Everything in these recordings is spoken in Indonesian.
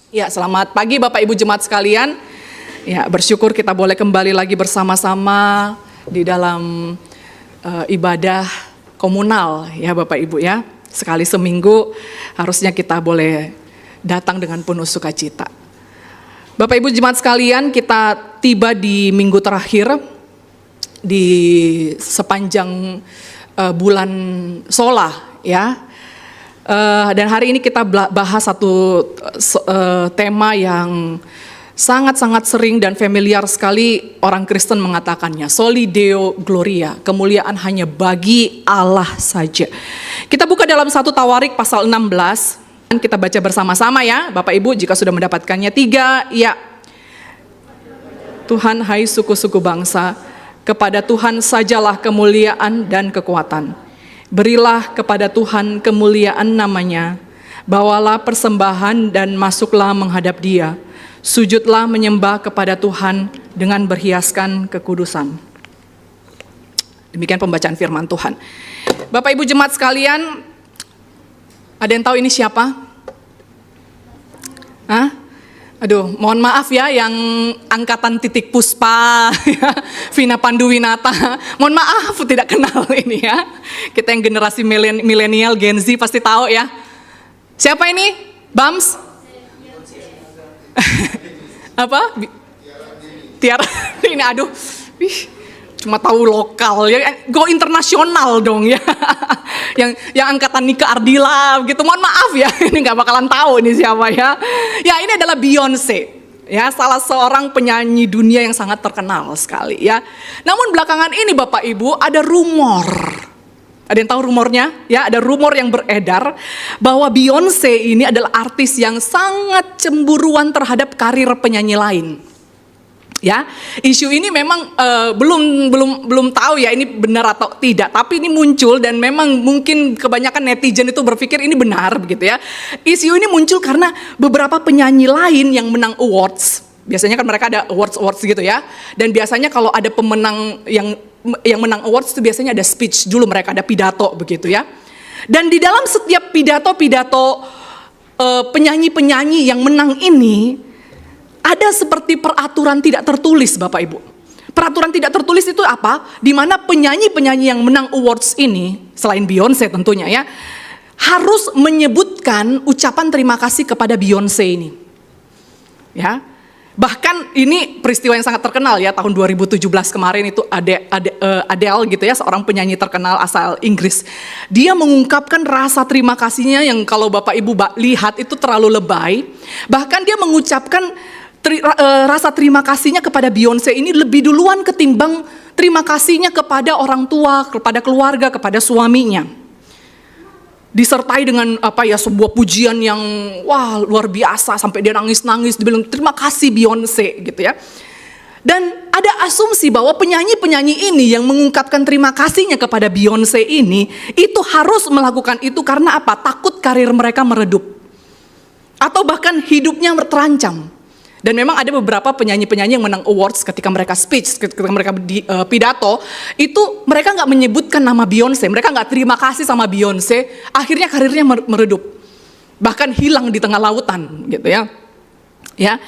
Ya, selamat pagi Bapak Ibu Jemaat sekalian. Ya, bersyukur kita boleh kembali lagi bersama-sama di dalam ibadah komunal ya Bapak Ibu ya. Sekali seminggu harusnya kita boleh datang dengan penuh sukacita. Bapak Ibu Jemaat sekalian, kita tiba di minggu terakhir di sepanjang bulan Solah ya. Dan hari ini kita bahas satu tema yang sangat-sangat sering dan familiar sekali orang Kristen mengatakannya, Soli Deo Gloria, kemuliaan hanya bagi Allah saja. Kita buka dalam 1 Tawarik pasal 16, dan kita baca bersama-sama ya, Bapak Ibu jika sudah mendapatkannya. 3, ya. Tuhan, hai suku-suku bangsa, kepada Tuhan sajalah kemuliaan dan kekuatan. Berilah kepada Tuhan kemuliaan namanya, bawalah persembahan dan masuklah menghadap Dia. Sujudlah menyembah kepada Tuhan dengan berhiaskan kekudusan. Demikian pembacaan firman Tuhan. Bapak Ibu Jemaat sekalian, ada yang tahu ini siapa? Hah? Aduh, mohon maaf ya yang angkatan titik puspa, ya, Vina Panduwinata. Mohon maaf tidak kenal ini ya. Kita yang generasi milenial Gen Z pasti tahu ya. Siapa ini? Bams? Apa? Tiara ini aduh. Cuma tahu lokal ya, go internasional dong ya. yang angkatan Nika Ardila gitu. Mohon maaf ya, ini nggak bakalan tahu ini siapa ya. Ya, ini adalah Beyonce. Ya, salah seorang penyanyi dunia yang sangat terkenal sekali ya. Namun belakangan ini Bapak Ibu ada rumor. Ada yang tahu rumornya? Ya, ada rumor yang beredar bahwa Beyonce ini adalah artis yang sangat cemburuan terhadap karir penyanyi lain. Ya, isu ini memang belum tahu ya ini benar atau tidak, tapi ini muncul dan memang mungkin kebanyakan netizen itu berpikir ini benar begitu ya. Isu ini muncul karena beberapa penyanyi lain yang menang awards, biasanya kan mereka ada awards gitu ya, dan biasanya kalau ada pemenang yang menang awards itu biasanya ada speech dulu, mereka ada pidato begitu ya. Dan di dalam setiap pidato penyanyi-penyanyi yang menang ini ada seperti peraturan tidak tertulis Bapak Ibu. Peraturan tidak tertulis itu apa? Di mana penyanyi-penyanyi yang menang awards ini, selain Beyonce tentunya ya, harus menyebutkan ucapan terima kasih kepada Beyonce ini. Ya. Bahkan ini peristiwa yang sangat terkenal ya, tahun 2017 kemarin itu Adele gitu ya, seorang penyanyi terkenal asal Inggris. Dia mengungkapkan rasa terima kasihnya yang kalau Bapak Ibu lihat itu terlalu lebay. Bahkan dia mengucapkan rasa terima kasihnya kepada Beyonce ini lebih duluan ketimbang terima kasihnya kepada orang tua, kepada keluarga, kepada suaminya. Disertai dengan sebuah pujian yang wah luar biasa sampai dia nangis-nangis, dibilang terima kasih Beyonce gitu ya. Dan ada asumsi bahwa penyanyi-penyanyi ini yang mengungkapkan terima kasihnya kepada Beyonce ini itu harus melakukan itu karena apa? Takut karir mereka meredup atau bahkan hidupnya terancam. Dan memang ada beberapa penyanyi-penyanyi yang menang awards ketika mereka speech, ketika mereka pidato, itu mereka nggak menyebutkan nama Beyonce, mereka nggak terima kasih sama Beyonce, akhirnya karirnya meredup, bahkan hilang di tengah lautan, gitu ya. Ya,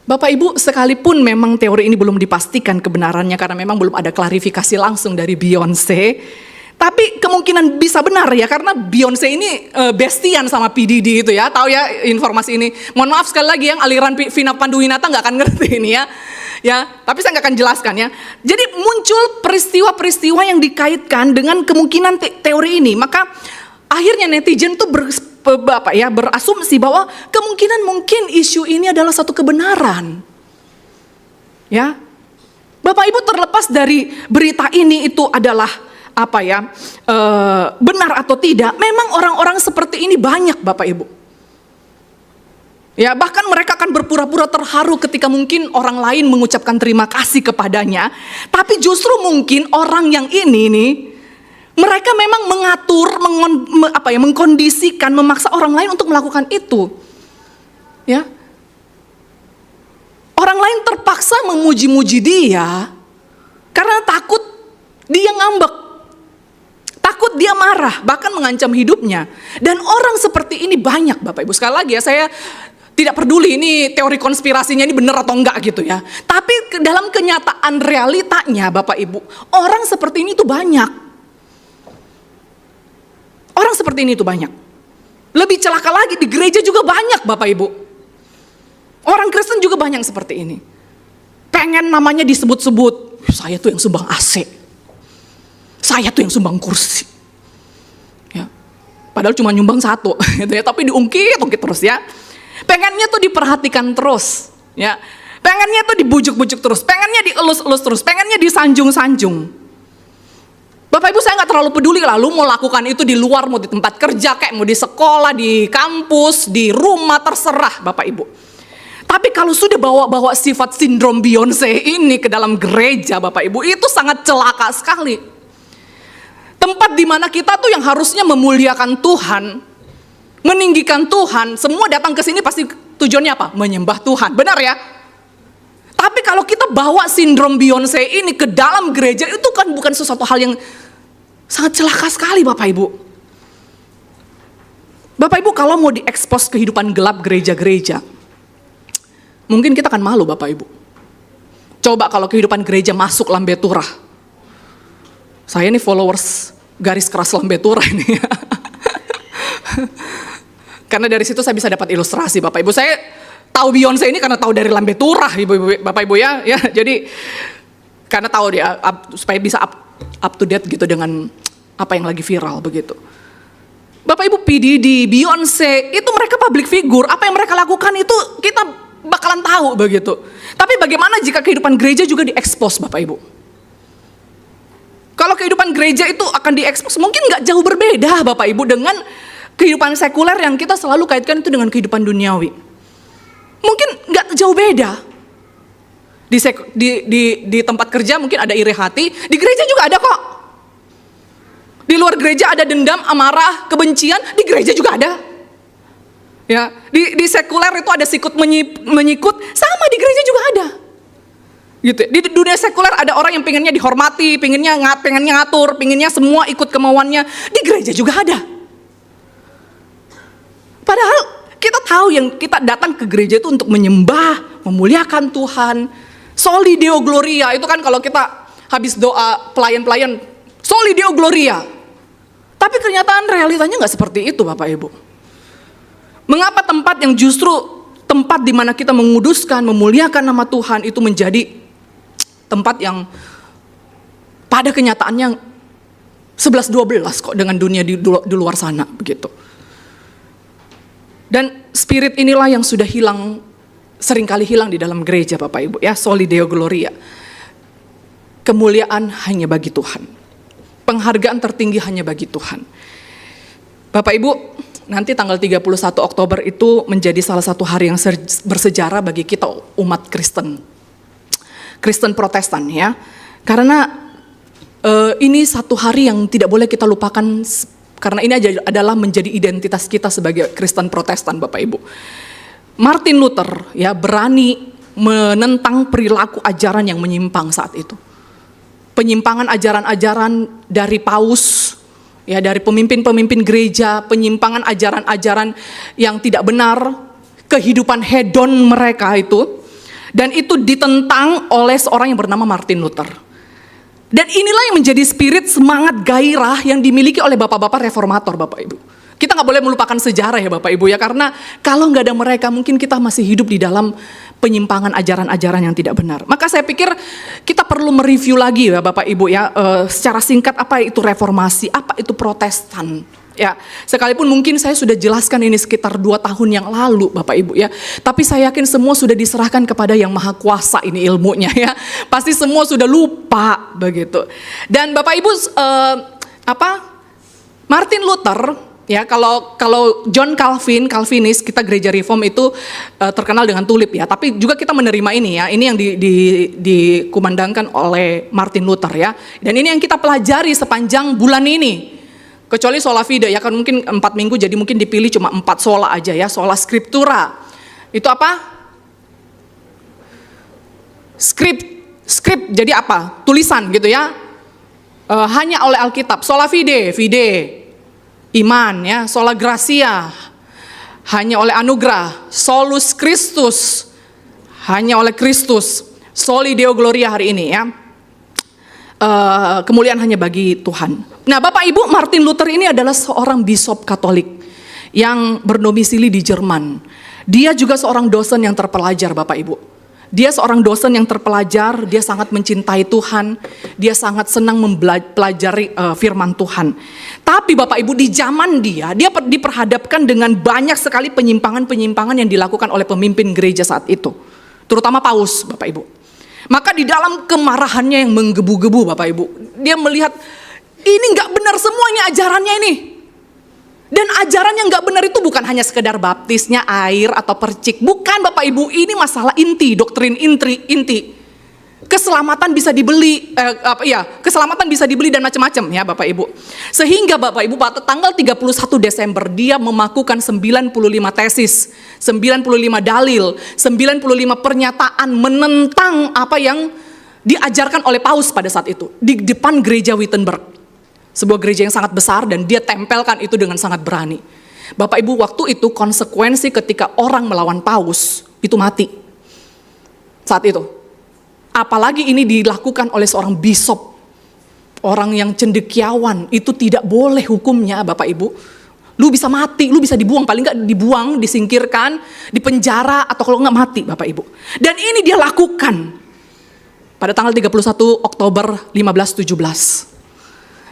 Bapak Ibu sekalipun memang teori ini belum dipastikan kebenarannya karena memang belum ada klarifikasi langsung dari Beyonce. Tapi kemungkinan bisa benar ya, karena Beyonce ini bestian sama P. Diddy itu ya, tahu ya informasi ini. Mohon maaf sekali lagi yang aliran Vina Panduwinata nggak akan ngerti ini ya. Ya, tapi saya nggak akan jelaskan ya. Jadi muncul peristiwa-peristiwa yang dikaitkan dengan kemungkinan teori ini, maka akhirnya netizen tuh berasumsi bahwa kemungkinan mungkin isu ini adalah satu kebenaran. Ya, Bapak Ibu terlepas dari berita ini itu adalah benar atau tidak, memang orang-orang seperti ini banyak Bapak Ibu. Ya, bahkan mereka akan berpura-pura terharu ketika mungkin orang lain mengucapkan terima kasih kepadanya, tapi justru mungkin orang yang ini nih, mereka memang mengatur, mengkondisikan, memaksa orang lain untuk melakukan itu. Ya. Orang lain terpaksa memuji-muji dia karena takut dia ngambek. Takut dia marah, bahkan mengancam hidupnya. Dan orang seperti ini banyak Bapak Ibu. Sekali lagi ya, saya tidak peduli ini teori konspirasinya ini benar atau enggak gitu ya. Tapi dalam kenyataan realitanya Bapak Ibu, orang seperti ini tuh banyak. Orang seperti ini tuh banyak. Lebih celaka lagi, di gereja juga banyak Bapak Ibu. Orang Kristen juga banyak seperti ini. Pengen namanya disebut-sebut, saya tuh yang sumbang AC. Saya tuh yang sumbang kursi. Ya. Padahal cuma nyumbang satu gitu ya, tapi diungkit-ungkit terus ya. Pengennya tuh diperhatikan terus, ya. Pengennya tuh dibujuk-bujuk terus, pengennya dielus-elus terus, pengennya disanjung-sanjung. Bapak Ibu, saya nggak terlalu peduli lalu mau lakukan itu di luar, mau di tempat kerja, kayak mau di sekolah, di kampus, di rumah, terserah Bapak Ibu. Tapi kalau sudah bawa-bawa sifat sindrom Beyonce ini ke dalam gereja Bapak Ibu, itu sangat celaka sekali. Tempat di mana kita tuh yang harusnya memuliakan Tuhan, meninggikan Tuhan, semua datang ke sini pasti tujuannya apa? Menyembah Tuhan, benar ya? Tapi kalau kita bawa sindrom Beyonce ini ke dalam gereja, itu kan bukan sesuatu hal yang sangat celaka sekali Bapak Ibu. Bapak Ibu, kalau mau diekspos kehidupan gelap gereja-gereja, mungkin kita akan malu Bapak Ibu. Coba kalau kehidupan gereja masuk Lambe Turah. Saya ini followers garis keras Lambe Turah ini. Karena dari situ saya bisa dapat ilustrasi Bapak Ibu. Saya tahu Beyonce ini karena tahu dari Lambe Turah Bapak Ibu ya. Jadi karena tahu dia supaya bisa up to date gitu dengan apa yang lagi viral begitu. Bapak Ibu, PDD, Beyonce itu mereka public figure. Apa yang mereka lakukan itu kita bakalan tahu begitu. Tapi bagaimana jika kehidupan gereja juga diekspos Bapak Ibu? Kalau kehidupan gereja itu akan diekspos, mungkin nggak jauh berbeda Bapak Ibu dengan kehidupan sekuler yang kita selalu kaitkan itu dengan kehidupan duniawi. Mungkin nggak jauh beda. Di tempat kerja mungkin ada iri hati, di gereja juga ada kok. Di luar gereja ada dendam, amarah, kebencian, di gereja juga ada. Ya, di sekuler itu ada sikut menyikut, sama di gereja juga ada. Gitu. Di dunia sekuler ada orang yang pengennya dihormati, pengennya ngatur, pengennya semua ikut kemauannya. Di gereja juga ada. Padahal kita tahu yang kita datang ke gereja itu untuk menyembah, memuliakan Tuhan. Soli Deo Gloria, itu kan kalau kita habis doa pelayan-pelayan, Soli Deo Gloria. Tapi kenyataan realitanya nggak seperti itu Bapak Ibu. Mengapa tempat yang justru tempat di mana kita menguduskan, memuliakan nama Tuhan itu menjadi tempat yang pada kenyataannya 11-12 kok dengan dunia di luar sana begitu. Dan spirit inilah yang sudah hilang, seringkali hilang di dalam gereja Bapak Ibu ya, Soli Deo Gloria. Kemuliaan hanya bagi Tuhan. Penghargaan tertinggi hanya bagi Tuhan. Bapak Ibu, nanti tanggal 31 Oktober itu menjadi salah satu hari yang bersejarah bagi kita umat Kristen. Kristen Protestan ya. Karena ini satu hari yang tidak boleh kita lupakan, karena ini adalah menjadi identitas kita sebagai Kristen Protestan Bapak Ibu. Martin Luther ya berani menentang perilaku ajaran yang menyimpang saat itu. Penyimpangan ajaran-ajaran dari paus, ya dari pemimpin-pemimpin gereja, penyimpangan ajaran-ajaran yang tidak benar, kehidupan hedon mereka itu. Dan itu ditentang oleh seorang yang bernama Martin Luther. Dan inilah yang menjadi spirit semangat gairah yang dimiliki oleh bapak-bapak reformator Bapak Ibu. Kita nggak boleh melupakan sejarah ya Bapak Ibu ya, karena kalau nggak ada mereka mungkin kita masih hidup di dalam penyimpangan ajaran-ajaran yang tidak benar. Maka saya pikir kita perlu mereview lagi ya Bapak Ibu ya, secara singkat apa itu reformasi, apa itu Protestan. Ya, sekalipun mungkin saya sudah jelaskan ini sekitar 2 tahun yang lalu Bapak Ibu ya. Tapi saya yakin semua sudah diserahkan kepada yang maha kuasa ini ilmunya ya. Pasti semua sudah lupa begitu. Dan Bapak Ibu Martin Luther ya, kalau John Calvinis, kita gereja Reform itu terkenal dengan tulip ya. Tapi juga kita menerima ini ya. Ini yang dikumandangkan oleh Martin Luther ya. Dan ini yang kita pelajari sepanjang bulan ini. Kecuali sola fide ya, kan mungkin 4 minggu jadi mungkin dipilih cuma 4 sola aja ya. Sola scriptura. Itu apa? Script jadi apa? Tulisan gitu ya. Hanya oleh Alkitab. Sola fide, iman ya. Sola gracia, hanya oleh anugerah, solus Christus, hanya oleh Kristus, soli Deo Gloria hari ini ya. Kemuliaan hanya bagi Tuhan. Nah, Bapak Ibu, Martin Luther ini adalah seorang bisop Katolik yang berdomisili di Jerman. Dia juga seorang dosen yang terpelajar, Bapak Ibu. Dia seorang dosen yang terpelajar, dia sangat mencintai Tuhan, dia sangat senang mempelajari firman Tuhan. Tapi Bapak Ibu, di zaman dia diperhadapkan dengan banyak sekali penyimpangan-penyimpangan yang dilakukan oleh pemimpin gereja saat itu. Terutama Paus, Bapak Ibu. Maka di dalam kemarahannya yang menggebu-gebu, Bapak Ibu, dia melihat ini nggak benar semua ini ajarannya ini. Dan ajaran yang nggak benar itu bukan hanya sekedar baptisnya air atau percik, bukan Bapak Ibu, ini masalah inti, doktrin inti. Keselamatan bisa dibeli, keselamatan bisa dibeli dan macam-macam ya Bapak Ibu. Sehingga Bapak Ibu pada tanggal 31 Desember dia memakukan 95 tesis, 95 dalil, 95 pernyataan menentang apa yang diajarkan oleh Paus pada saat itu di depan gereja Wittenberg. Sebuah gereja yang sangat besar dan dia tempelkan itu dengan sangat berani. Bapak Ibu, waktu itu konsekuensi ketika orang melawan Paus itu mati. Saat itu. Apalagi ini dilakukan oleh seorang bisop, orang yang cendekiawan, itu tidak boleh hukumnya Bapak Ibu. Lu bisa mati, lu bisa dibuang, paling nggak dibuang, disingkirkan, dipenjara, atau kalau nggak mati Bapak Ibu. Dan ini dia lakukan pada tanggal 31 Oktober 1517.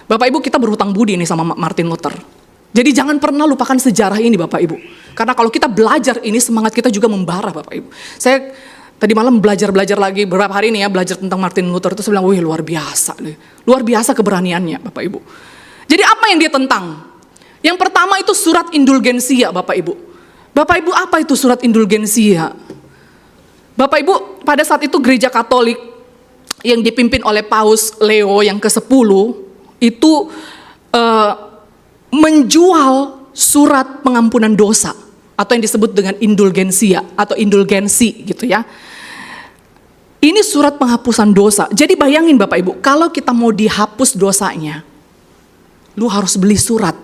Bapak Ibu, kita berhutang budi nih sama Martin Luther. Jadi jangan pernah lupakan sejarah ini Bapak Ibu. Karena kalau kita belajar ini, semangat kita juga membara Bapak Ibu. Saya tadi malam belajar lagi beberapa hari ini ya, belajar tentang Martin Luther itu saya bilang, wih luar biasa keberaniannya Bapak Ibu. Jadi apa yang dia tentang? Yang pertama itu surat indulgensia Bapak Ibu. Bapak Ibu, apa itu surat indulgensia? Bapak Ibu, pada saat itu gereja Katolik yang dipimpin oleh Paus Leo yang ke-10 itu menjual surat pengampunan dosa atau yang disebut dengan indulgensia atau indulgensi gitu ya. Ini surat penghapusan dosa. Jadi bayangin Bapak Ibu, kalau kita mau dihapus dosanya, lu harus beli surat.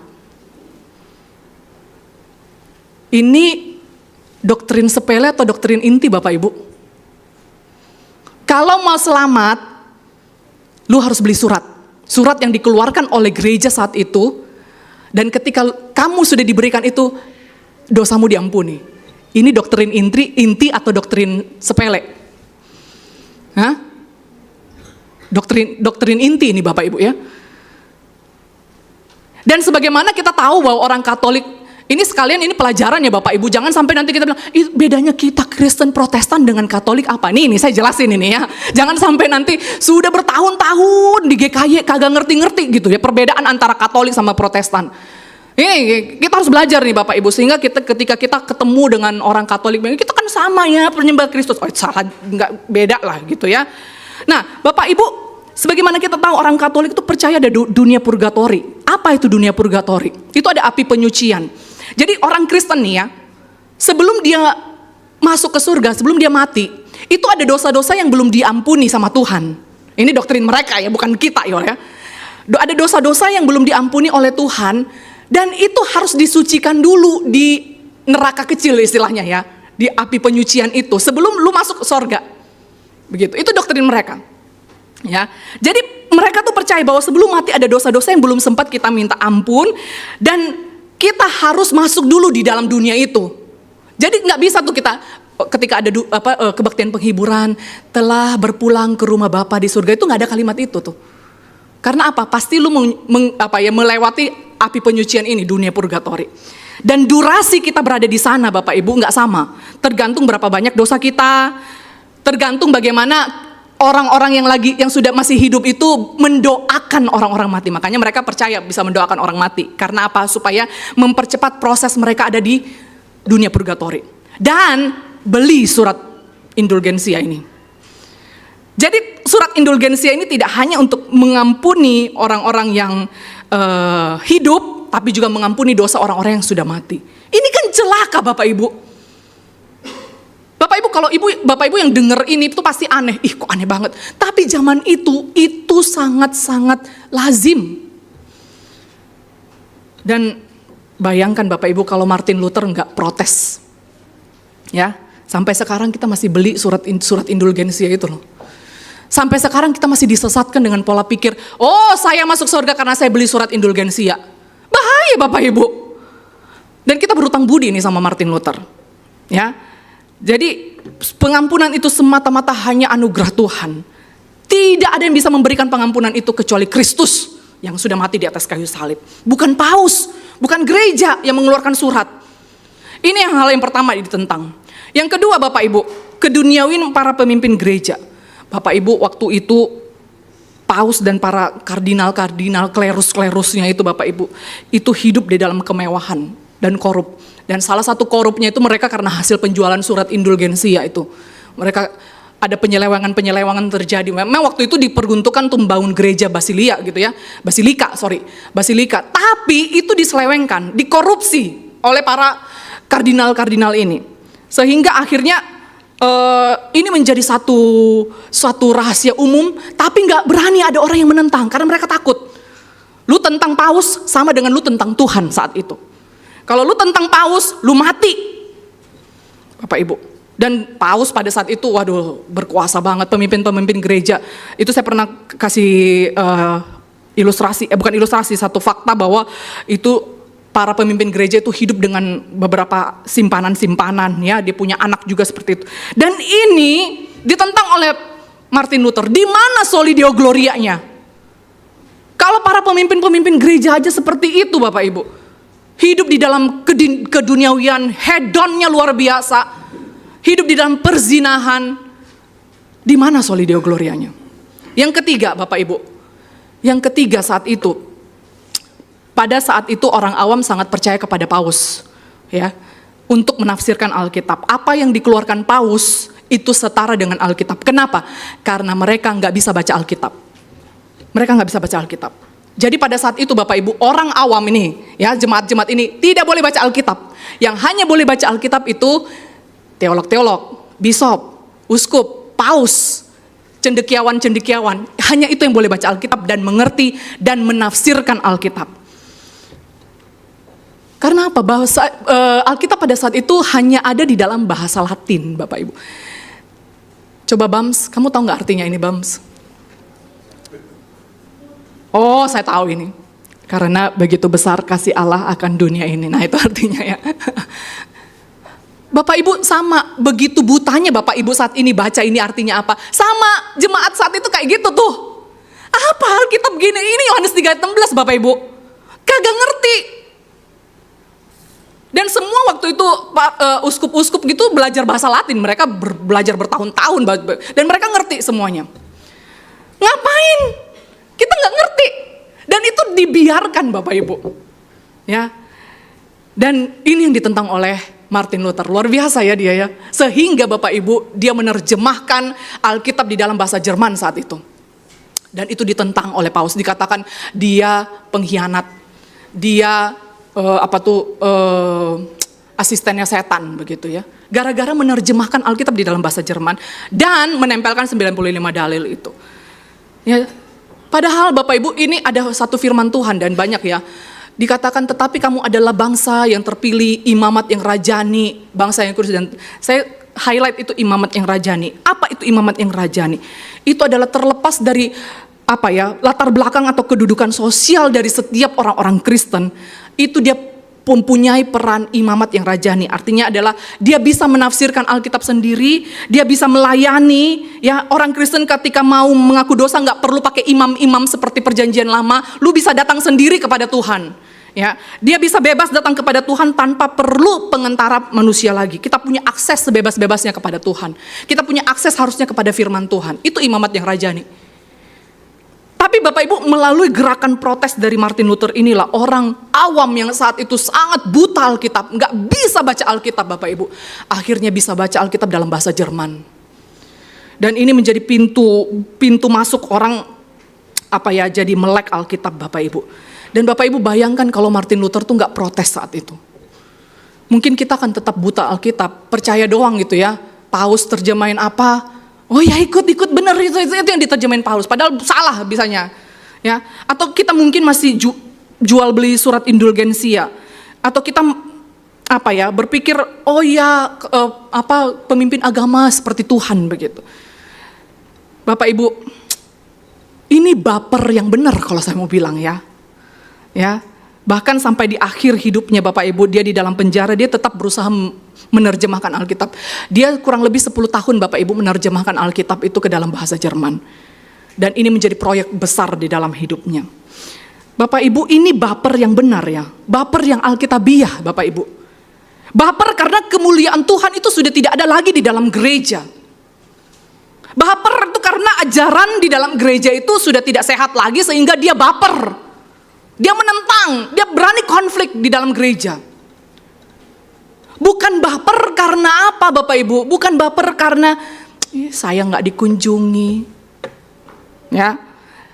Ini doktrin sepele atau doktrin inti Bapak Ibu? Kalau mau selamat, lu harus beli surat. Surat yang dikeluarkan oleh gereja saat itu, dan ketika kamu sudah diberikan itu, dosamu diampuni. Ini doktrin inti atau doktrin sepele? Hah? Doktrin inti ini Bapak Ibu ya. Dan sebagaimana kita tahu bahwa orang Katolik, ini sekalian ini pelajaran ya Bapak Ibu, jangan sampai nanti kita bilang, bedanya kita Kristen Protestan dengan Katolik apa? Nih saya jelasin ini ya. Jangan sampai nanti sudah bertahun-tahun di GKY kagak ngerti-ngerti gitu ya, perbedaan antara Katolik sama Protestan. Ini kita harus belajar nih Bapak Ibu, sehingga ketika kita ketemu dengan orang Katolik, kita kan sama ya penyembah Kristus. Oh salah, nggak beda lah gitu ya. Nah Bapak Ibu, sebagaimana kita tahu orang Katolik itu percaya ada dunia purgatori. Apa itu dunia purgatori? Itu ada api penyucian. Jadi orang Kristen nih ya, sebelum dia masuk ke surga, sebelum dia mati, itu ada dosa-dosa yang belum diampuni sama Tuhan. Ini doktrin mereka ya, bukan kita ya. Ada dosa-dosa yang belum diampuni oleh Tuhan, dan itu harus disucikan dulu di neraka kecil istilahnya ya, di api penyucian itu sebelum lu masuk ke surga. Begitu. Itu doktrin mereka. Ya. Jadi mereka tuh percaya bahwa sebelum mati ada dosa-dosa yang belum sempat kita minta ampun, dan kita harus masuk dulu di dalam dunia itu. Jadi nggak bisa tuh kita ketika ada kebaktian penghiburan telah berpulang ke rumah Bapa di surga, itu nggak ada kalimat itu tuh. Karena apa? Pasti lu melewati api penyucian ini, dunia purgatori. Dan durasi kita berada di sana Bapak Ibu nggak sama. Tergantung berapa banyak dosa kita, tergantung bagaimana orang-orang yang sudah masih hidup itu mendoakan orang-orang mati. Makanya mereka percaya bisa mendoakan orang mati. Karena apa? Supaya mempercepat proses mereka ada di dunia purgatori. Dan beli surat indulgensia ini. Jadi surat indulgensia ini tidak hanya untuk mengampuni orang-orang yang hidup, tapi juga mengampuni dosa orang-orang yang sudah mati. Ini kan celaka Bapak Ibu. Bapak Ibu, kalau Bapak Ibu yang dengar ini itu pasti aneh. Ih kok aneh banget. Tapi zaman itu sangat-sangat lazim. Dan Bayangkan Bapak Ibu kalau Martin Luther nggak protes. Ya, sampai sekarang kita masih beli surat indulgensia itu loh. Sampai sekarang kita masih disesatkan dengan pola pikir, oh saya masuk surga karena saya beli surat indulgensia. Bahaya Bapak Ibu. Dan kita berutang budi nih sama Martin Luther. Ya, jadi pengampunan itu semata-mata hanya anugerah Tuhan. Tidak ada yang bisa memberikan pengampunan itu kecuali Kristus yang sudah mati di atas kayu salib. Bukan paus, bukan gereja yang mengeluarkan surat. Ini hal yang pertama ditentang. Yang kedua Bapak Ibu, keduniawian para pemimpin gereja. Bapak Ibu, waktu itu paus dan para kardinal-kardinal, klerus-klerusnya itu Bapak Ibu, itu hidup di dalam kemewahan dan korup. Dan salah satu korupnya itu mereka karena hasil penjualan surat indulgensia itu. Mereka ada penyelewangan terjadi. Memang waktu itu diperuntukkan untuk membangun gereja Basilika gitu ya. Basilika. Tapi itu diselewengkan, dikorupsi oleh para kardinal-kardinal ini. Sehingga akhirnya ini menjadi suatu rahasia umum, tapi nggak berani ada orang yang menentang karena mereka takut. Lu tentang paus sama dengan lu tentang Tuhan saat itu. Kalau lu tentang paus, lu mati, Bapak Ibu. Dan paus pada saat itu, waduh, berkuasa banget, pemimpin-pemimpin gereja. Itu saya pernah kasih satu fakta bahwa itu para pemimpin gereja itu hidup dengan beberapa simpanan-simpanan, ya, dia punya anak juga seperti itu. Dan ini ditentang oleh Martin Luther. Di mana Solideo Glorianya? Kalau para pemimpin-pemimpin gereja aja seperti itu Bapak Ibu. Hidup di dalam keduniawian, hedonnya luar biasa. Hidup di dalam perzinahan. Di mana Solideo Glorianya? Yang ketiga Bapak Ibu. Yang ketiga saat itu, pada saat itu orang awam sangat percaya kepada paus, ya, untuk menafsirkan Alkitab. Apa yang dikeluarkan paus itu setara dengan Alkitab. Kenapa? Karena mereka nggak bisa baca Alkitab. Mereka nggak bisa baca Alkitab. Jadi pada saat itu Bapak Ibu, orang awam ini, ya, jemaat-jemaat ini tidak boleh baca Alkitab. Yang hanya boleh baca Alkitab itu teolog-teolog, bisop, uskup, paus, cendekiawan-cendekiawan. Hanya itu yang boleh baca Alkitab dan mengerti dan menafsirkan Alkitab. Karena apa? Bahasa Alkitab pada saat itu hanya ada di dalam bahasa Latin, Bapak Ibu. Coba Bams, kamu tahu nggak artinya ini Bams? Oh, saya tahu ini. Karena begitu besar kasih Allah akan dunia ini. Nah, itu artinya ya. Bapak Ibu sama, begitu butanya Bapak Ibu saat ini baca ini artinya apa? Sama, jemaat saat itu kayak gitu tuh. Apa Alkitab gini? Ini Yohanes 3:16 Bapak Ibu. Kagak ngerti. Dan semua waktu itu uskup-uskup gitu belajar bahasa Latin. Mereka belajar bertahun-tahun dan mereka ngerti semuanya. Ngapain? Kita nggak ngerti. Dan itu dibiarkan Bapak Ibu. Ya. Dan ini yang ditentang oleh Martin Luther. Luar biasa ya dia ya. Sehingga Bapak Ibu dia menerjemahkan Alkitab di dalam bahasa Jerman saat itu. Dan itu ditentang oleh paus. Dikatakan dia pengkhianat. Dia asistennya setan begitu ya. Gara-gara menerjemahkan Alkitab di dalam bahasa Jerman dan menempelkan 95 dalil itu. Ya, padahal Bapak Ibu ini ada satu firman Tuhan dan banyak ya. Dikatakan tetapi kamu adalah bangsa yang terpilih, imamat yang rajani, bangsa yang kudus. Dan saya highlight itu imamat yang rajani. Apa itu imamat yang rajani? Itu adalah terlepas dari latar belakang atau kedudukan sosial dari setiap orang-orang Kristen. Itu dia mempunyai peran imamat yang rajani. Artinya adalah dia bisa menafsirkan Alkitab sendiri, dia bisa melayani. Ya, orang Kristen ketika mau mengaku dosa nggak perlu pakai imam-imam seperti perjanjian lama. Lu bisa datang sendiri kepada Tuhan. Ya, dia bisa bebas datang kepada Tuhan tanpa perlu pengentara manusia lagi. Kita punya akses sebebas-bebasnya kepada Tuhan. Kita punya akses harusnya kepada firman Tuhan. Itu imamat yang rajani. Tapi Bapak Ibu melalui gerakan protes dari Martin Luther inilah orang awam yang saat itu sangat buta Alkitab, nggak bisa baca Alkitab Bapak Ibu, akhirnya bisa baca Alkitab dalam bahasa Jerman. Dan ini menjadi pintu masuk orang jadi melek Alkitab Bapak Ibu. Dan Bapak Ibu bayangkan kalau Martin Luther tuh nggak protes saat itu. Mungkin kita akan tetap buta Alkitab, percaya doang gitu ya. Paus terjemahin apa? Oh ya ikut bener itu yang diterjemahin Paulus. Padahal salah bisanya. Ya, atau kita mungkin masih jual beli surat indulgensia. Atau kita berpikir, oh ya, pemimpin agama seperti Tuhan begitu. Bapak Ibu, ini baper yang benar kalau saya mau bilang ya. Bahkan sampai di akhir hidupnya Bapak Ibu, dia di dalam penjara, dia tetap berusaha menerjemahkan Alkitab. Dia kurang lebih 10 tahun Bapak Ibu menerjemahkan Alkitab itu ke dalam bahasa Jerman. Dan ini menjadi proyek besar di dalam hidupnya. Bapak Ibu, ini baper yang benar ya. Baper yang alkitabiah Bapak Ibu. Baper karena kemuliaan Tuhan itu sudah tidak ada lagi di dalam gereja. Baper itu karena ajaran di dalam gereja itu sudah tidak sehat lagi sehingga dia baper. Dia menentang, dia berani konflik di dalam gereja. Bukan baper karena apa Bapak Ibu? Bukan baper karena saya nggak dikunjungi, ya,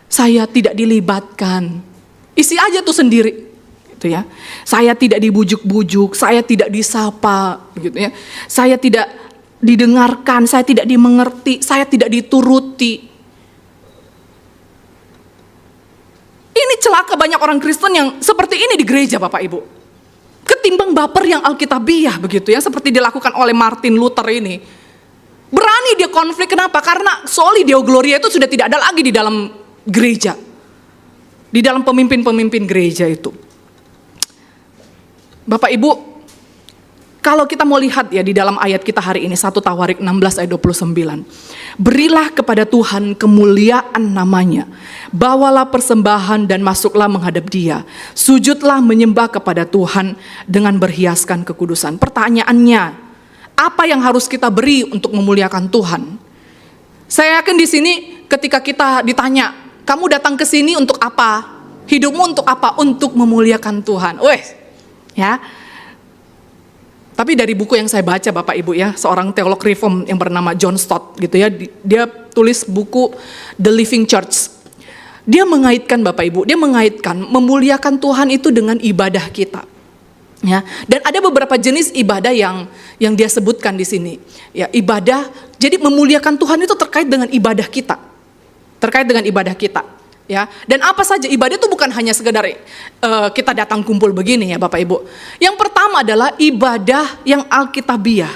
saya tidak dilibatkan. Isi aja tuh sendiri, gitu ya. Saya tidak dibujuk-bujuk, saya tidak disapa, gitu ya. Saya tidak didengarkan, saya tidak dimengerti, saya tidak dituruti. Ini celaka banyak orang Kristen yang seperti ini di gereja Bapak Ibu. Ketimbang baper yang alkitabiah begitu ya, seperti dilakukan oleh Martin Luther ini. Berani dia konflik, kenapa? Karena soli Deo Gloria itu sudah tidak ada lagi di dalam gereja. Di dalam pemimpin-pemimpin gereja itu. Bapak Ibu, kalau kita mau lihat ya di dalam ayat kita hari ini, 1 Tawarik 16 ayat 29. Berilah kepada Tuhan kemuliaan namanya. Bawalah persembahan dan masuklah menghadap Dia. Sujudlah menyembah kepada Tuhan dengan berhiaskan kekudusan. Pertanyaannya, apa yang harus kita beri untuk memuliakan Tuhan? Saya yakin di sini ketika kita ditanya, kamu datang ke sini untuk apa? Hidupmu untuk apa? Untuk memuliakan Tuhan. Ya. Tapi dari buku yang saya baca Bapak Ibu ya, seorang teolog reform yang bernama John Stott gitu ya, dia tulis buku The Living Church. Dia mengaitkan Bapak Ibu, dia mengaitkan memuliakan Tuhan itu dengan ibadah kita. Ya, dan ada beberapa jenis ibadah yang dia sebutkan di sini. Ya, ibadah, jadi memuliakan Tuhan itu terkait dengan ibadah kita. Terkait dengan ibadah kita, ya. Dan apa saja ibadah itu bukan hanya sekedar kita datang kumpul begini ya Bapak Ibu. Yang pertama adalah ibadah yang alkitabiah.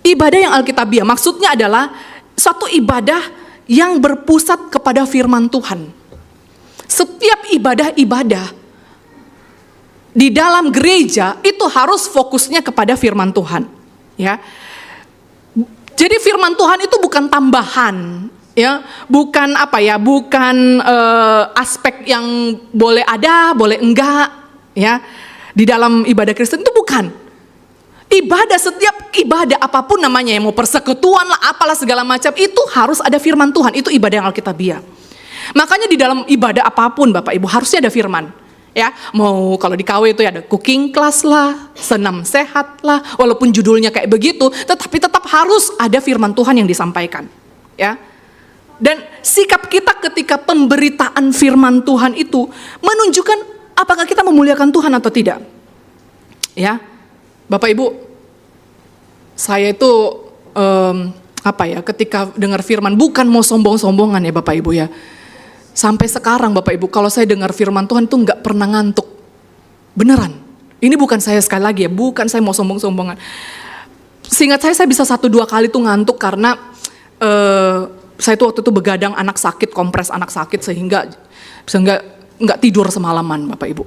Ibadah yang alkitabiah maksudnya adalah suatu ibadah yang berpusat kepada firman Tuhan. Setiap ibadah-ibadah di dalam gereja itu harus fokusnya kepada firman Tuhan, ya. Jadi firman Tuhan itu bukan tambahan. Ya, bukan aspek yang boleh ada, boleh enggak, ya. Di dalam ibadah Kristen itu bukan. Ibadah, setiap ibadah apapun namanya, yang mau persekutuan lah, apalah segala macam, itu harus ada firman Tuhan, itu ibadah yang alkitabiah. Makanya di dalam ibadah apapun Bapak Ibu harusnya ada firman. Ya, mau kalau di KW itu ya ada cooking class lah, senam sehat lah, walaupun judulnya kayak begitu, tetapi tetap harus ada firman Tuhan yang disampaikan, ya. Dan sikap kita ketika pemberitaan firman Tuhan itu menunjukkan apakah kita memuliakan Tuhan atau tidak. Ya, Bapak Ibu, saya itu ketika dengar firman, bukan mau sombong-sombongan ya Bapak Ibu ya. Sampai sekarang Bapak Ibu, kalau saya dengar firman Tuhan tuh nggak pernah ngantuk. Beneran. Ini bukan saya sekali lagi ya, bukan saya mau sombong-sombongan. Seingat saya bisa 1-2 kali tuh ngantuk karena saya tuh waktu itu begadang, anak sakit, kompres anak sakit sehingga nggak tidur semalaman Bapak Ibu.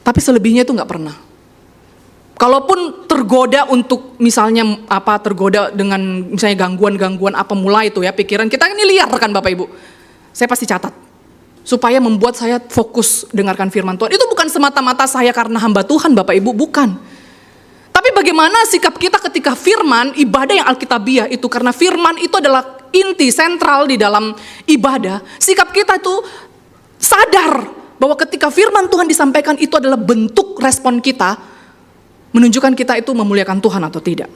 Tapi selebihnya itu nggak pernah. Kalaupun tergoda untuk misalnya tergoda dengan misalnya gangguan apa mulai itu ya, pikiran kita ini liar kan Bapak Ibu. Saya pasti catat supaya membuat saya fokus dengarkan firman Tuhan. Itu bukan semata-mata saya karena hamba Tuhan Bapak Ibu, bukan. Tapi bagaimana sikap kita ketika firman, ibadah yang alkitabiah itu, karena firman itu adalah inti sentral di dalam ibadah. Sikap kita itu sadar bahwa ketika firman Tuhan disampaikan itu adalah bentuk respon kita, menunjukkan kita itu memuliakan Tuhan atau tidak.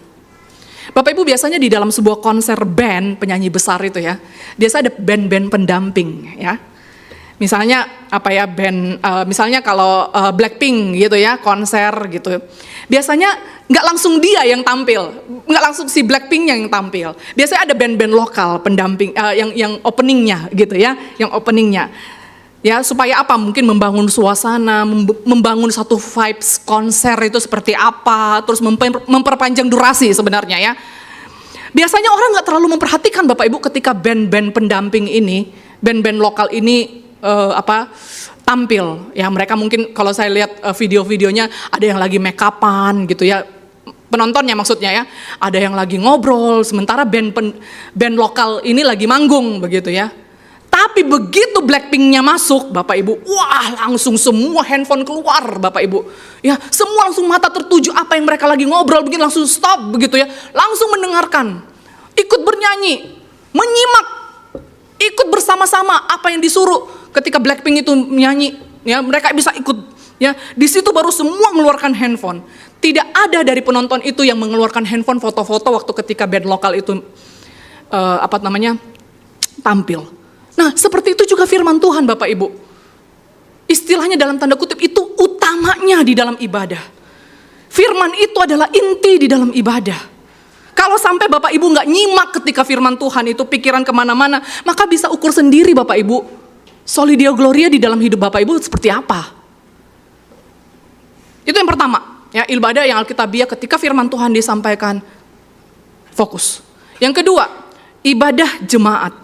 Bapak Ibu, biasanya di dalam sebuah konser band penyanyi besar itu ya, biasa ada band-band pendamping ya. Misalnya misalnya kalau Blackpink gitu ya, konser gitu. Biasanya nggak langsung dia yang tampil, nggak langsung si Blackpinknya yang tampil. Biasanya ada band-band lokal pendamping yang openingnya gitu ya, yang openingnya. Ya, supaya apa? Mungkin membangun suasana, membangun satu vibes konser itu seperti apa, terus memperpanjang durasi sebenarnya ya. Biasanya orang nggak terlalu memperhatikan Bapak Ibu ketika band-band pendamping ini, band-band lokal ini tampil. Ya, mereka mungkin kalau saya lihat video-videonya ada yang lagi make up-an gitu ya. Penontonnya maksudnya ya, ada yang lagi ngobrol, sementara band lokal ini lagi manggung begitu ya. Tapi begitu Blackpink-nya masuk, Bapak Ibu, wah langsung semua handphone keluar, Bapak Ibu. Ya, semua langsung mata tertuju apa yang mereka lagi ngobrol, begini langsung stop begitu ya. Langsung mendengarkan, ikut bernyanyi, menyimak, ikut bersama-sama apa yang disuruh ketika Blackpink itu menyanyi. Ya, mereka bisa ikut. Ya, di situ baru semua mengeluarkan handphone. Tidak ada dari penonton itu yang mengeluarkan handphone foto-foto waktu ketika band lokal itu tampil. Nah, seperti itu juga firman Tuhan Bapak Ibu. Istilahnya dalam tanda kutip itu utamanya di dalam ibadah. Firman itu adalah inti di dalam ibadah. Kalau sampai Bapak Ibu nggak nyimak ketika firman Tuhan itu pikiran kemana-mana, maka bisa ukur sendiri Bapak Ibu. Soli Deo Gloria di dalam hidup Bapak Ibu seperti apa. Itu yang pertama. Ya, ibadah yang alkitabiah ketika firman Tuhan disampaikan, fokus. Yang kedua, ibadah jemaat.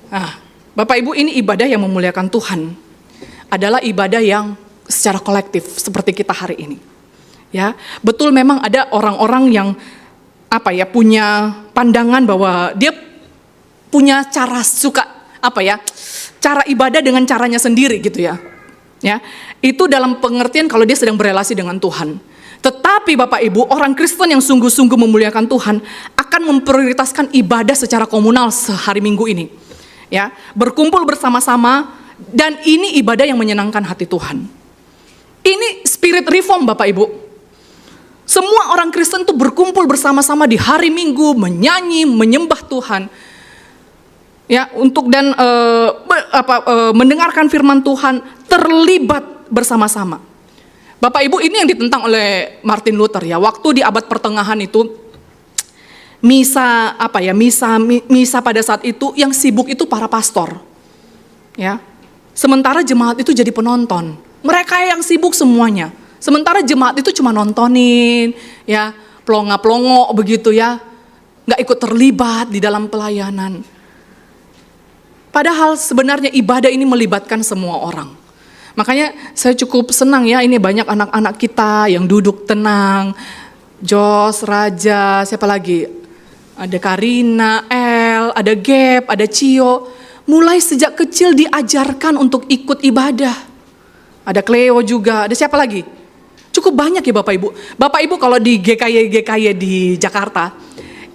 Nah, Bapak Ibu, ini ibadah yang memuliakan Tuhan. Adalah ibadah yang secara kolektif seperti kita hari ini. Ya, betul memang ada orang-orang yang punya pandangan bahwa dia punya cara cara ibadah dengan caranya sendiri gitu ya. Ya, itu dalam pengertian kalau dia sedang berelasi dengan Tuhan. Tetapi Bapak Ibu, orang Kristen yang sungguh-sungguh memuliakan Tuhan akan memprioritaskan ibadah secara komunal sehari Minggu ini. Ya, berkumpul bersama-sama, dan ini ibadah yang menyenangkan hati Tuhan. Ini spirit reform Bapak Ibu. Semua orang Kristen tuh berkumpul bersama-sama di hari Minggu, menyanyi, menyembah Tuhan. Ya, mendengarkan firman Tuhan, terlibat bersama-sama. Bapak Ibu, ini yang ditentang oleh Martin Luther ya. Waktu di abad pertengahan itu misa pada saat itu yang sibuk itu para pastor. Ya. Sementara jemaat itu jadi penonton. Mereka yang sibuk semuanya. Sementara jemaat itu cuma nontonin, ya, plonga-plongo begitu ya. Nggak ikut terlibat di dalam pelayanan. Padahal sebenarnya ibadah ini melibatkan semua orang. Makanya saya cukup senang ya, ini banyak anak-anak kita yang duduk tenang. Jos, Raja, siapa lagi? Ada Karina, El, ada Gap, ada Cio. Mulai sejak kecil diajarkan untuk ikut ibadah. Ada Cleo juga, ada siapa lagi? Cukup banyak ya Bapak Ibu. Bapak Ibu kalau di GKY di Jakarta,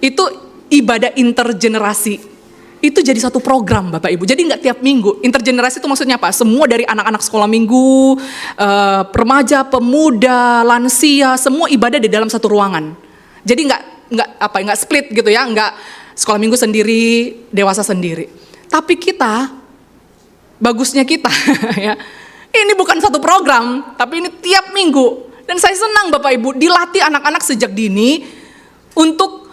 itu ibadah intergenerasi. Itu jadi satu program Bapak Ibu. Jadi nggak tiap minggu. Intergenerasi itu maksudnya apa? Semua dari anak-anak sekolah minggu, remaja, pemuda, lansia, semua ibadah di dalam satu ruangan. Jadi nggak split gitu ya, nggak sekolah minggu sendiri, dewasa sendiri. Tapi bagusnya kita ya, ini bukan satu program, tapi ini tiap minggu. Dan saya senang Bapak Ibu, dilatih anak-anak sejak dini untuk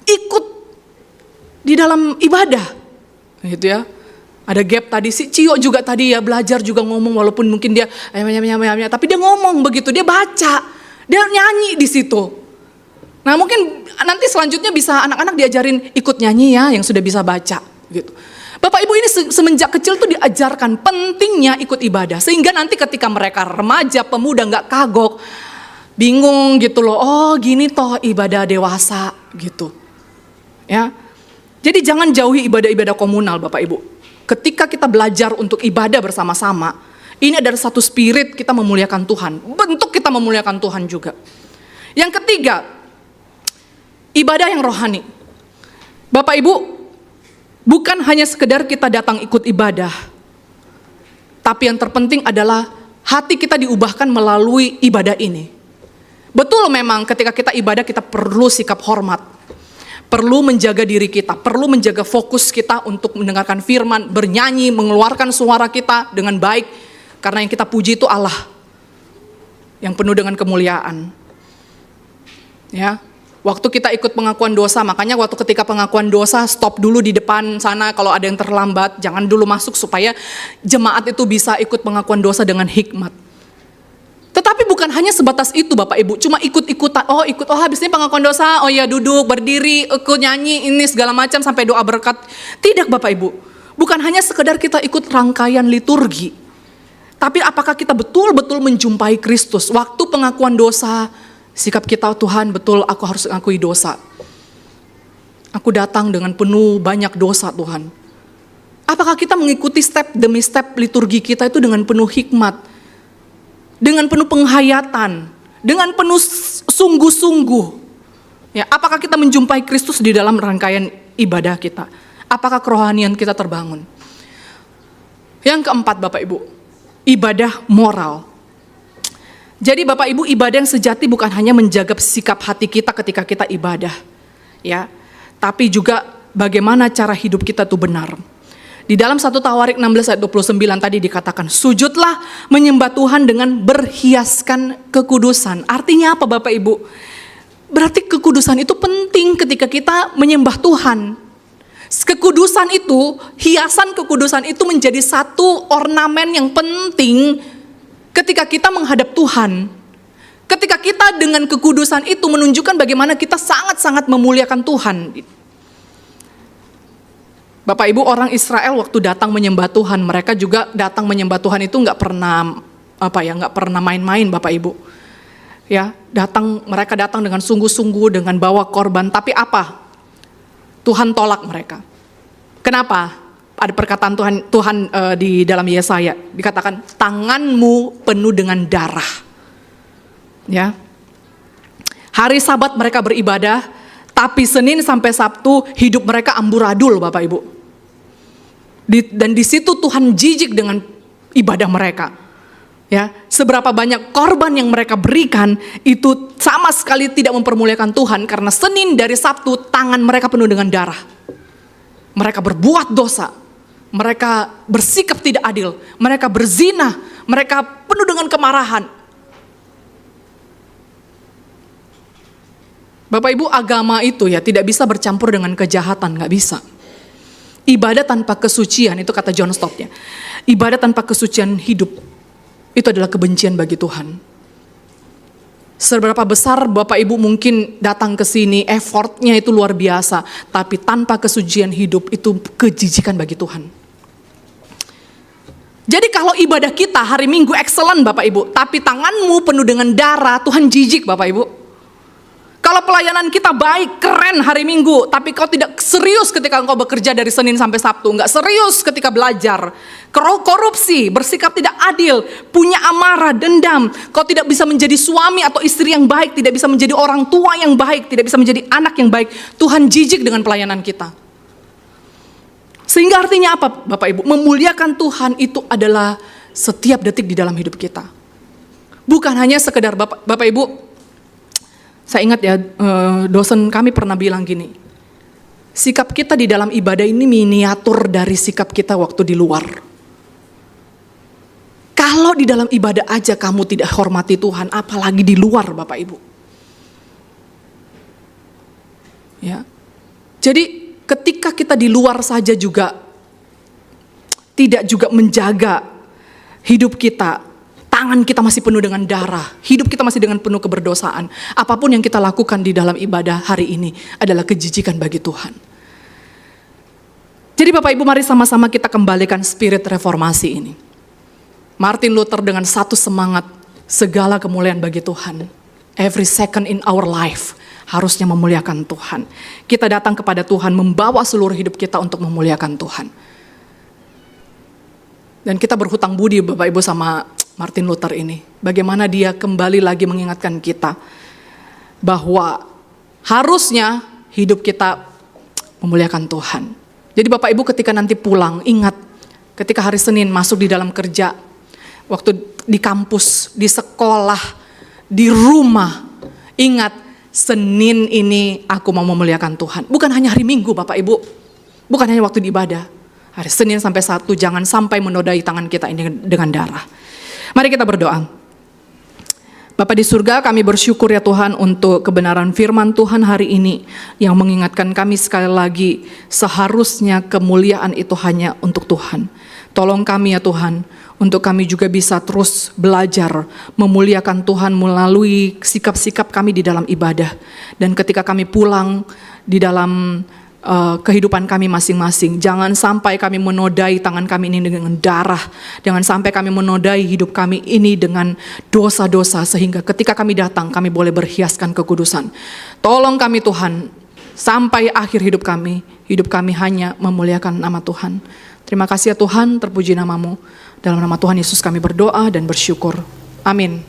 ikut di dalam ibadah, gitu ya. Ada Gap tadi, si Cio juga tadi ya belajar juga ngomong walaupun mungkin dia tapi dia ngomong begitu, dia baca, dia nyanyi di situ. Nah mungkin nanti selanjutnya bisa anak-anak diajarin ikut nyanyi ya yang sudah bisa baca, gitu. Bapak Ibu ini semenjak kecil tuh diajarkan pentingnya ikut ibadah, sehingga nanti ketika mereka remaja, pemuda nggak kagok, bingung gitu loh, oh gini toh ibadah dewasa gitu, ya. Jadi jangan jauhi ibadah-ibadah komunal Bapak Ibu. Ketika kita belajar untuk ibadah bersama-sama, ini adalah satu spirit kita memuliakan Tuhan. Bentuk kita memuliakan Tuhan juga. Yang ketiga, ibadah yang rohani. Bapak Ibu, bukan hanya sekedar kita datang ikut ibadah, tapi yang terpenting adalah hati kita diubahkan melalui ibadah ini. Betul memang ketika kita ibadah kita perlu sikap hormat. Perlu menjaga diri kita, perlu menjaga fokus kita untuk mendengarkan firman, bernyanyi, mengeluarkan suara kita dengan baik. Karena yang kita puji itu Allah, yang penuh dengan kemuliaan. Ya, Waktu kita ikut pengakuan dosa, makanya waktu ketika pengakuan dosa, stop dulu di depan sana kalau ada yang terlambat, jangan dulu masuk supaya jemaat itu bisa ikut pengakuan dosa dengan hikmat. Tetapi bukan hanya sebatas itu Bapak Ibu, cuma ikut-ikutan, habis ini pengakuan dosa, ya duduk, berdiri, ikut nyanyi, ini segala macam sampai doa berkat. Tidak Bapak Ibu, bukan hanya sekedar kita ikut rangkaian liturgi, tapi apakah kita betul-betul menjumpai Kristus. Waktu pengakuan dosa, sikap kita, Tuhan betul aku harus mengakui dosa. Aku datang dengan penuh banyak dosa Tuhan. Apakah kita mengikuti step demi step liturgi kita itu dengan penuh hikmat, dengan penuh penghayatan, dengan penuh sungguh-sungguh? Ya, apakah kita menjumpai Kristus di dalam rangkaian ibadah kita? Apakah kerohanian kita terbangun? Yang keempat Bapak Ibu, ibadah moral. Jadi Bapak Ibu, ibadah yang sejati bukan hanya menjaga sikap hati kita ketika kita ibadah, ya, tapi juga bagaimana cara hidup kita itu benar. Di dalam 1 Tawarik 16 ayat 29 tadi dikatakan, sujudlah menyembah Tuhan dengan berhiaskan kekudusan. Artinya apa Bapak Ibu? Berarti kekudusan itu penting ketika kita menyembah Tuhan. Kekudusan itu, hiasan kekudusan itu menjadi satu ornamen yang penting ketika kita menghadap Tuhan. Ketika kita dengan kekudusan itu menunjukkan bagaimana kita sangat-sangat memuliakan Tuhan. Bapak Ibu, orang Israel waktu datang menyembah Tuhan, mereka juga datang menyembah Tuhan itu nggak pernah main-main Bapak Ibu. Ya, mereka datang dengan sungguh-sungguh, dengan bawa korban. Tapi apa? Tuhan tolak mereka. Kenapa? Ada perkataan Tuhan di dalam Yesaya, dikatakan tanganmu penuh dengan darah. Ya. Hari Sabat mereka beribadah, tapi Senin sampai Sabtu hidup mereka amburadul Bapak Ibu. Dan di situ Tuhan jijik dengan ibadah mereka. Ya, seberapa banyak korban yang mereka berikan itu sama sekali tidak mempermuliakan Tuhan, karena Senin dari Sabtu tangan mereka penuh dengan darah. Mereka berbuat dosa. Mereka bersikap tidak adil, mereka berzina, mereka penuh dengan kemarahan. Bapak Ibu, agama itu ya tidak bisa bercampur dengan kejahatan, gak bisa. Ibadah tanpa kesucian, itu kata John Stott ya. Ibadah tanpa kesucian hidup, itu adalah kebencian bagi Tuhan. Seberapa besar Bapak Ibu mungkin datang ke sini, effortnya itu luar biasa, tapi tanpa kesucian hidup itu kejijikan bagi Tuhan. Jadi kalau ibadah kita hari Minggu excellent Bapak Ibu, tapi tanganmu penuh dengan darah, Tuhan jijik Bapak Ibu. Kalau pelayanan kita baik, keren hari Minggu, tapi kau tidak serius ketika engkau bekerja dari Senin sampai Sabtu, enggak serius ketika belajar, korupsi, bersikap tidak adil, punya amarah, dendam, kau tidak bisa menjadi suami atau istri yang baik, tidak bisa menjadi orang tua yang baik, tidak bisa menjadi anak yang baik, Tuhan jijik dengan pelayanan kita. Sehingga artinya apa Bapak Ibu? Memuliakan Tuhan itu adalah setiap detik di dalam hidup kita. Bukan hanya sekedar Bapak Ibu, saya ingat ya dosen kami pernah bilang gini, sikap kita di dalam ibadah ini miniatur dari sikap kita waktu di luar. Kalau di dalam ibadah aja kamu tidak hormati Tuhan, apalagi di luar Bapak Ibu. Ya. Jadi ketika kita di luar saja juga tidak juga menjaga hidup kita, tangan kita masih penuh dengan darah, hidup kita masih dengan penuh keberdosaan. Apapun yang kita lakukan di dalam ibadah hari ini adalah kejijikan bagi Tuhan. Jadi Bapak Ibu, mari sama-sama kita kembalikan spirit reformasi ini. Martin Luther dengan satu semangat, segala kemuliaan bagi Tuhan. Every second in our life harusnya memuliakan Tuhan. Kita datang kepada Tuhan membawa seluruh hidup kita untuk memuliakan Tuhan. Dan kita berhutang budi Bapak Ibu sama Martin Luther ini. Bagaimana dia kembali lagi mengingatkan kita bahwa harusnya hidup kita memuliakan Tuhan. Jadi Bapak Ibu ketika nanti pulang, ingat ketika hari Senin masuk di dalam kerja, waktu di kampus, di sekolah, di rumah, ingat Senin ini aku mau memuliakan Tuhan. Bukan hanya hari Minggu Bapak Ibu, bukan hanya waktu di ibadah. Hari Senin sampai Sabtu jangan sampai menodai tangan kita ini dengan darah. Mari kita berdoa. Bapa di surga, kami bersyukur ya Tuhan untuk kebenaran firman Tuhan hari ini yang mengingatkan kami sekali lagi seharusnya kemuliaan itu hanya untuk Tuhan. Tolong kami ya Tuhan, untuk kami juga bisa terus belajar memuliakan Tuhan melalui sikap-sikap kami di dalam ibadah. Dan ketika kami pulang di dalam kehidupan kami masing-masing, jangan sampai kami menodai tangan kami ini dengan darah, jangan sampai kami menodai hidup kami ini dengan dosa-dosa, sehingga ketika kami datang kami boleh berhiaskan kekudusan. Tolong kami Tuhan, sampai akhir hidup kami hanya memuliakan nama Tuhan. Terima kasih ya Tuhan, terpuji namamu. Dalam nama Tuhan Yesus kami berdoa dan bersyukur. Amin.